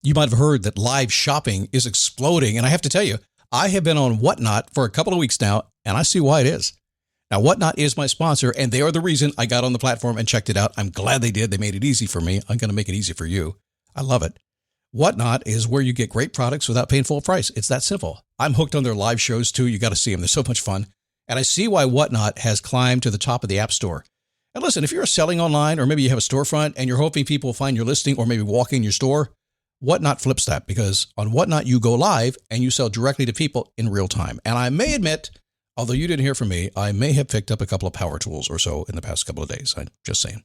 You might have heard that live shopping is exploding. And I have to tell you, I have been on Whatnot for a couple of weeks now, and I see why it is. Now, Whatnot is my sponsor, and they are the reason I got on the platform and checked it out. I'm glad they did. They made it easy for me. I'm going to make it easy for you. I love it. Whatnot is where you get great products without paying full price. It's that simple. I'm hooked on their live shows, too. You got to see them. They're so much fun. And I see why Whatnot has climbed to the top of the App Store. And listen, if you're selling online, or maybe you have a storefront and you're hoping people will find your listing or maybe walk in your store, Whatnot flips that, because on Whatnot, you go live and you sell directly to people in real time. And I may admit, although you didn't hear from me, I may have picked up a couple of power tools or so in the past couple of days. I'm just saying.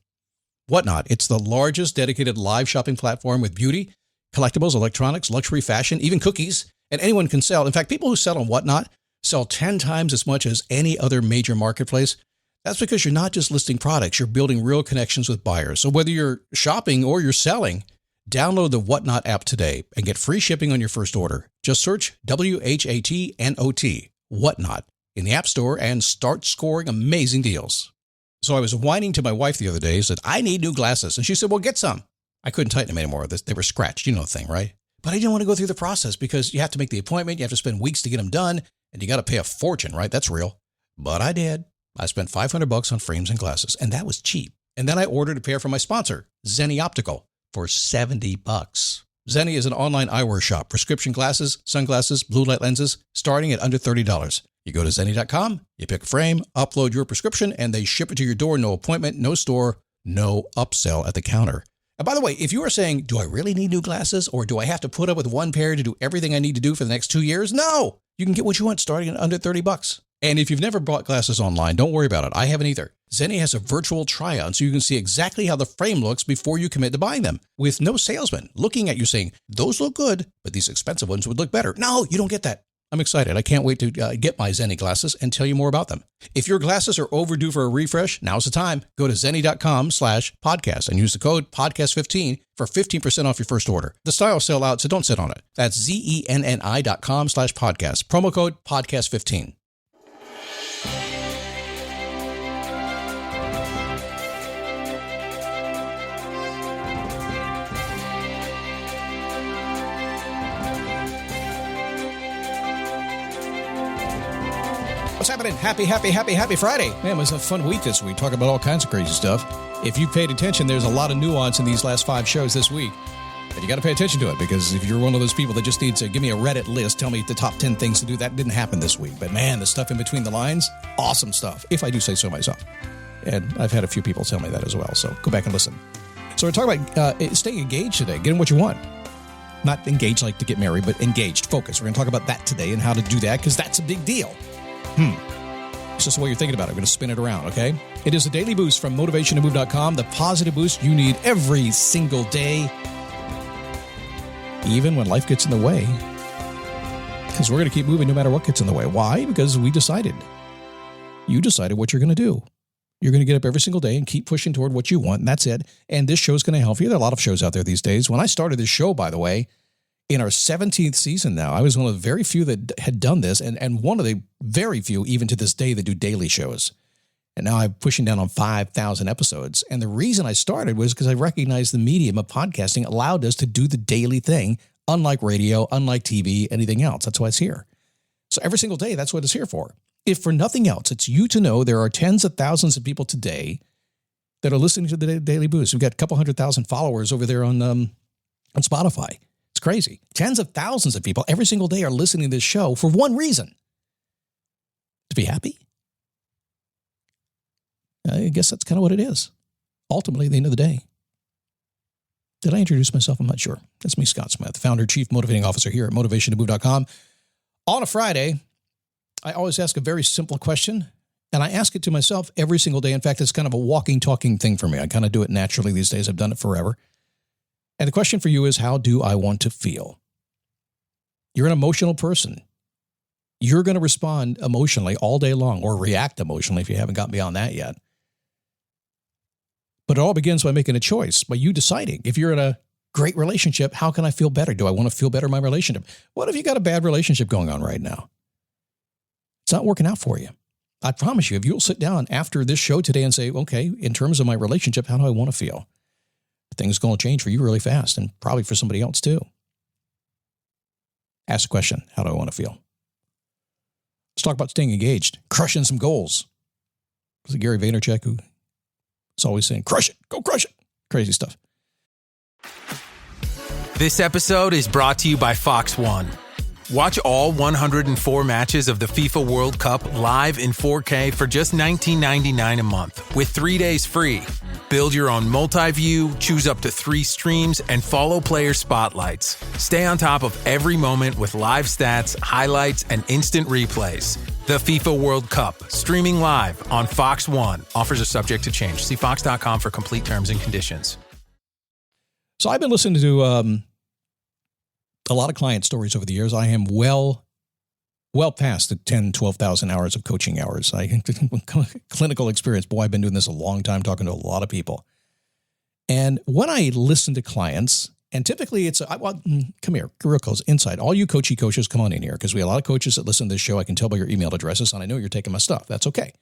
Whatnot, it's the largest dedicated live shopping platform with beauty, collectibles, electronics, luxury, fashion, even cookies, and anyone can sell. In fact, people who sell on Whatnot sell 10 times as much as any other major marketplace. That's because you're not just listing products, you're building real connections with buyers. So whether you're shopping or you're selling, download the Whatnot app today and get free shipping on your first order. Just search WHATNOT, Whatnot, in the App Store and start scoring amazing deals. So I was whining to my wife the other day, said, I need new glasses. And she said, well, get some. I couldn't tighten them anymore. They were scratched. You know the thing, right? But I didn't want to go through the process because you have to make the appointment. You have to spend weeks to get them done. And you got to pay a fortune, right? That's real. But I did. I spent $500 on frames and glasses, and that was cheap. And then I ordered a pair from my sponsor, Zenni Optical, for $70. Zenni is an online eyewear shop, prescription glasses, sunglasses, blue light lenses, starting at under $30. You go to Zenni.com, you pick a frame, upload your prescription, and they ship it to your door. No appointment, no store, no upsell at the counter. And by the way, if you are saying, do I really need new glasses, or do I have to put up with one pair to do everything I need to do for the next 2 years? No, you can get what you want starting at under $30. And if you've never bought glasses online, don't worry about it. I haven't either. Zenni has a virtual try-on so you can see exactly how the frame looks before you commit to buying them, with no salesman looking at you saying, those look good, but these expensive ones would look better. No, you don't get that. I'm excited. I can't wait to get my Zenni glasses and tell you more about them. If your glasses are overdue for a refresh, now's the time. Go to Zenni.com/podcast and use the code podcast15 for 15% off your first order. The styles sell out, so don't sit on it. That's Zenni.com/podcast. Promo code podcast15. What's happening? Happy Friday. Man, it was a fun week this week. Talking about all kinds of crazy stuff. If you paid attention, there's a lot of nuance in these last 5 shows this week. But you got to pay attention to it, because if you're one of those people that just needs to give me a Reddit list, tell me the top 10 things to do, that didn't happen this week. But man, the stuff in between the lines, awesome stuff, if I do say so myself. And I've had a few people tell me that as well, so go back and listen. So we're talking about staying engaged today, getting what you want. Not engaged like to get married, but engaged, focus. We're going to talk about that today and how to do that, because that's a big deal. It's just the way you're thinking about it. I'm going to spin it around, okay? It is a daily boost from motivationtomove.com, the positive boost you need every single day, even when life gets in the way. Because we're going to keep moving no matter what gets in the way. Why? Because we decided. You decided what you're going to do. You're going to get up every single day and keep pushing toward what you want, and that's it. And this show is going to help you. There are a lot of shows out there these days. When I started this show, by the way, in our 17th season now, I was one of the very few that had done this, and one of the very few, even to this day, that do daily shows. And now I'm pushing down on 5,000 episodes. And the reason I started was because I recognized the medium of podcasting allowed us to do the daily thing, unlike radio, unlike TV, anything else. That's why it's here. So every single day, that's what it's here for. If for nothing else, it's you to know there are tens of thousands of people today that are listening to the Daily Boost. We've got a couple 100,000 followers over there on Spotify. It's crazy. Tens of thousands of people every single day are listening to this show for one reason: to be happy. I guess that's kind of what it is. Ultimately, at the end of the day. Did I introduce myself? I'm not sure. That's me, Scott Smith, founder, chief motivating officer here at motivationtomove.com. On a Friday, I always ask a very simple question, and I ask it to myself every single day. In fact, it's kind of a walking, talking thing for me. I kind of do it naturally these days. I've done it forever. And the question for you is, how do I want to feel? You're an emotional person. You're going to respond emotionally all day long, or react emotionally if you haven't gotten beyond that yet. But it all begins by making a choice, by you deciding. If you're in a great relationship, how can I feel better? Do I want to feel better in my relationship? What if you got a bad relationship going on right now? It's not working out for you. I promise you, if you'll sit down after this show today and say, okay, in terms of my relationship, how do I want to feel? Things are going to change for you really fast, and probably for somebody else too. Ask the question, how do I want to feel? Let's talk about staying engaged, crushing some goals. Was it Gary Vaynerchuk who is always saying, crush it, go crush it. Crazy stuff. This episode is brought to you by Fox One. Watch all 104 matches of the FIFA World Cup live in 4K for just $19.99 a month with 3 days free. Build your own multi-view, choose up to 3 streams, and follow player spotlights. Stay on top of every moment with live stats, highlights, and instant replays. The FIFA World Cup, streaming live on Fox One. Offers are subject to change. See fox.com for complete terms and conditions. So I've been listening to a lot of client stories over the years. I am well past the 10, 12,000 hours of coaching hours. Clinical experience. Boy, I've been doing this a long time, talking to a lot of people. And when I listen to clients, and typically it's, come here, real close, inside. All you coachy coaches, come on in here, because we have a lot of coaches that listen to this show. I can tell by your email addresses, and I know you're taking my stuff. That's okay.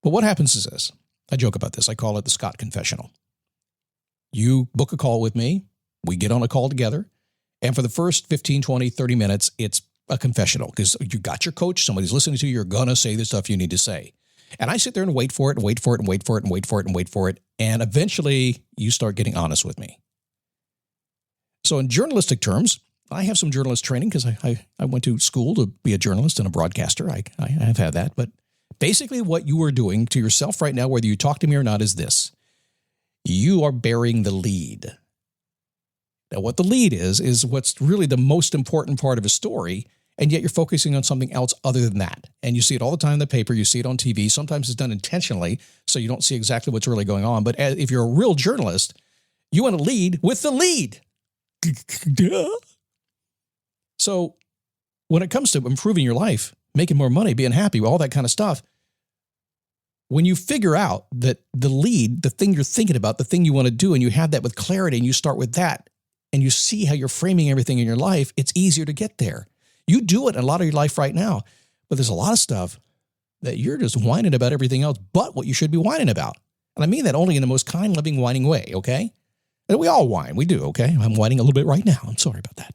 But what happens is this. I joke about this. I call it the Scott Confessional. You book a call with me. We get on a call together. And for the first 15, 20, 30 minutes, it's a confessional because you got your coach. Somebody's listening to you. You're going to say the stuff you need to say. And I sit there and wait for it and wait for it and wait for it and wait for it and wait for it. And eventually you start getting honest with me. So in journalistic terms, I have some journalist training because I went to school to be a journalist and a broadcaster. I have had that. But basically what you are doing to yourself right now, whether you talk to me or not, is this. You are bearing the lead. Now, what the lead is what's really the most important part of a story, and yet you're focusing on something else other than that. And you see it all the time in the paper. You see it on TV. Sometimes it's done intentionally, so you don't see exactly what's really going on. But if you're a real journalist, you want to lead with the lead. So when it comes to improving your life, making more money, being happy, all that kind of stuff, when you figure out that the lead, the thing you're thinking about, the thing you want to do, and you have that with clarity, and you start with that, and you see how you're framing everything in your life, it's easier to get there. You do it in a lot of your life right now, but there's a lot of stuff that you're just whining about everything else but what you should be whining about. And I mean that only in the most kind, loving, whining way, okay? And we all whine. We do, okay? I'm whining a little bit right now. I'm sorry about that.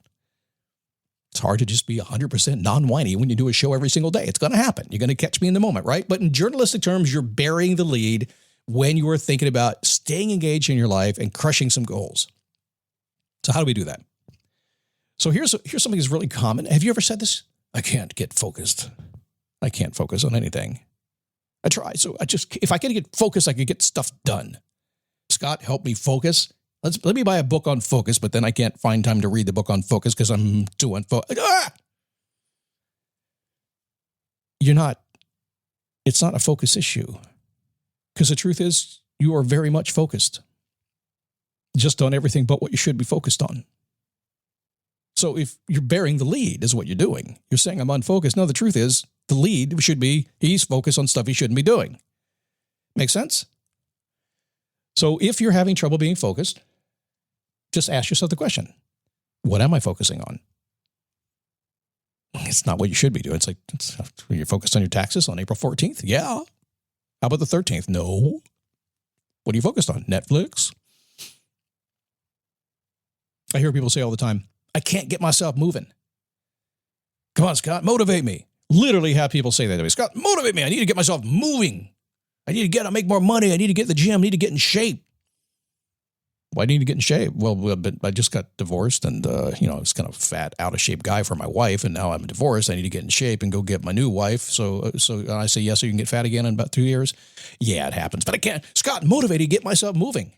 It's hard to just be 100% non-whiny when you do a show every single day. It's going to happen. You're going to catch me in the moment, right? But in journalistic terms, you're bearing the lead when you are thinking about staying engaged in your life and crushing some goals. So how do we do that? So here's something that's really common. Have you ever said this? I can't get focused. I can't focus on anything. I try. So if I could get focused, I could get stuff done. Scott, help me focus. Let me buy a book on focus, but then I can't find time to read the book on focus because I'm too unfocused. It's not a focus issue. Because the truth is, you are very much focused. Just on everything but what you should be focused on. So if you're bearing the lead is what you're doing. You're saying I'm unfocused. No, the truth is the lead should be he's focused on stuff he shouldn't be doing. Make sense? So if you're having trouble being focused, just ask yourself the question, what am I focusing on? It's not what you should be doing. It's like, you're focused on your taxes on April 14th? Yeah. How about the 13th? No. What are you focused on? Netflix? I hear people say all the time, I can't get myself moving. Come on, Scott, motivate me. Literally have people say that to me. Scott, motivate me. I need to get myself moving. I need to make more money. I need to get to the gym. I need to get in shape. Why do you need to get in shape? Well, I just got divorced and, I was kind of a fat, out of shape guy for my wife. And now I'm divorced. I need to get in shape and go get my new wife. So I say, yes, so you can get fat again in about 2 years. Yeah, it happens. But I can't. Scott, motivate me to get myself moving.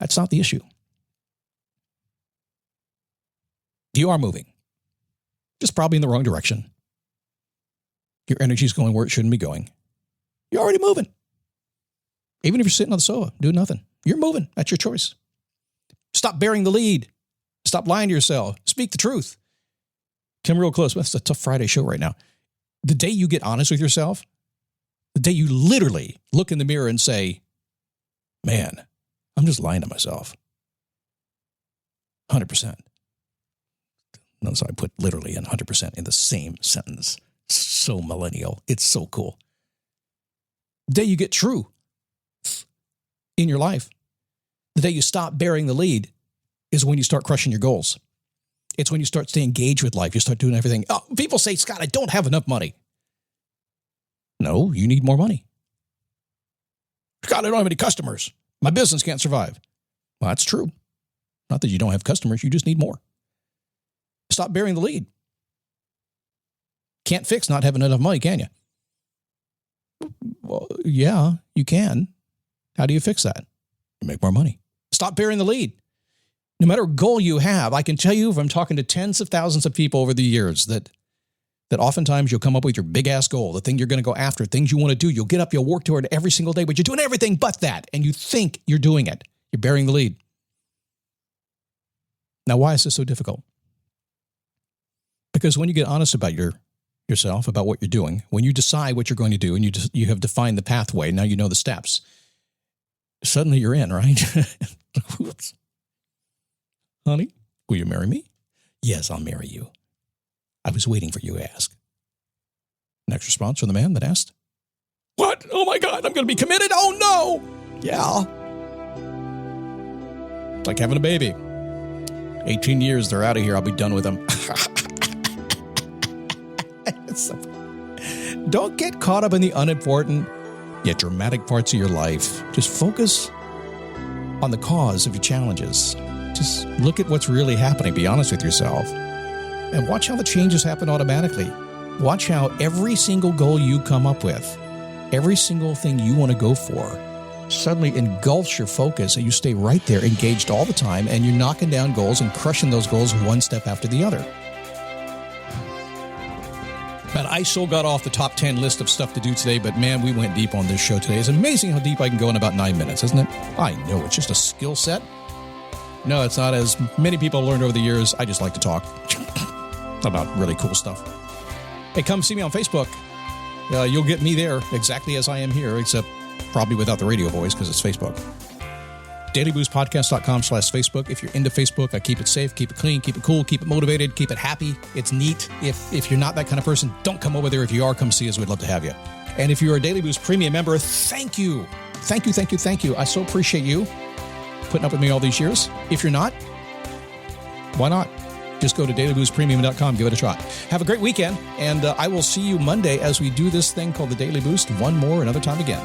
That's not the issue. You are moving, just probably in the wrong direction. Your energy's going where it shouldn't be going. You're already moving. Even if you're sitting on the sofa, doing nothing, you're moving. That's your choice. Stop bearing the lead. Stop lying to yourself. Speak the truth. Come real close. That's a tough Friday show right now. The day you get honest with yourself, the day you literally look in the mirror and say, man, I'm just lying to myself. 100%. Notice I put literally and 100% in the same sentence. So millennial. It's so cool. The day you get true in your life, the day you stop bearing the lead is when you start crushing your goals. It's when you start to engage with life. You start doing everything. Oh, people say, Scott, I don't have enough money. No, you need more money. Scott, I don't have any customers. My business can't survive. Well, that's true. Not that you don't have customers. You just need more. Stop bearing the lead. Can't fix not having enough money, can you? Well, yeah, you can. How do you fix that? You make more money. Stop bearing the lead. No matter what goal you have, I can tell you from talking to tens of thousands of people over the years that oftentimes you'll come up with your big-ass goal, the thing you're going to go after, things you want to do. You'll get up, you'll work toward it every single day, but you're doing everything but that, and you think you're doing it. You're bearing the lead. Now, why is this so difficult? Because when you get honest about yourself, about what you're doing, when you decide what you're going to do, and you have defined the pathway, now you know the steps, suddenly you're in, right? Whoops. Honey, will you marry me? Yes, I'll marry you. I was waiting for you to ask. Next response from the man that asked, what? Oh my God, I'm going to be committed? Oh no! Yeah. It's like having a baby. 18 years, they're out of here. I'll be done with them. Don't get caught up in the unimportant yet dramatic parts of your life. Just focus on the cause of your challenges. Just look at what's really happening. Be honest with yourself. And watch how the changes happen automatically. Watch how every single goal you come up with, every single thing you want to go for, suddenly engulfs your focus and you stay right there engaged all the time and you're knocking down goals and crushing those goals one step after the other. Man, I so got off the top 10 list of stuff to do today, but man, we went deep on this show today. It's amazing how deep I can go in about 9 minutes, isn't it? I know, it's just a skill set. No, it's not. As many people have learned over the years, I just like to talk about really cool stuff. Hey, come see me on Facebook. You'll get me there exactly as I am here, except probably without the radio voice because it's Facebook. DailyBoostPodcast.com/Facebook. If you're into Facebook, I keep it safe, keep it clean, keep it cool, keep it motivated, keep it happy. It's neat. If you're not that kind of person, don't come over there. If you are, come see us. We'd love to have you. And if you're a Daily Boost Premium member, thank you. Thank you, thank you, thank you. I so appreciate you putting up with me all these years. If you're not, why not? Just go to dailyboostpremium.com. Give it a shot. Have a great weekend, and I will see you Monday as we do this thing called the Daily Boost one more another time again.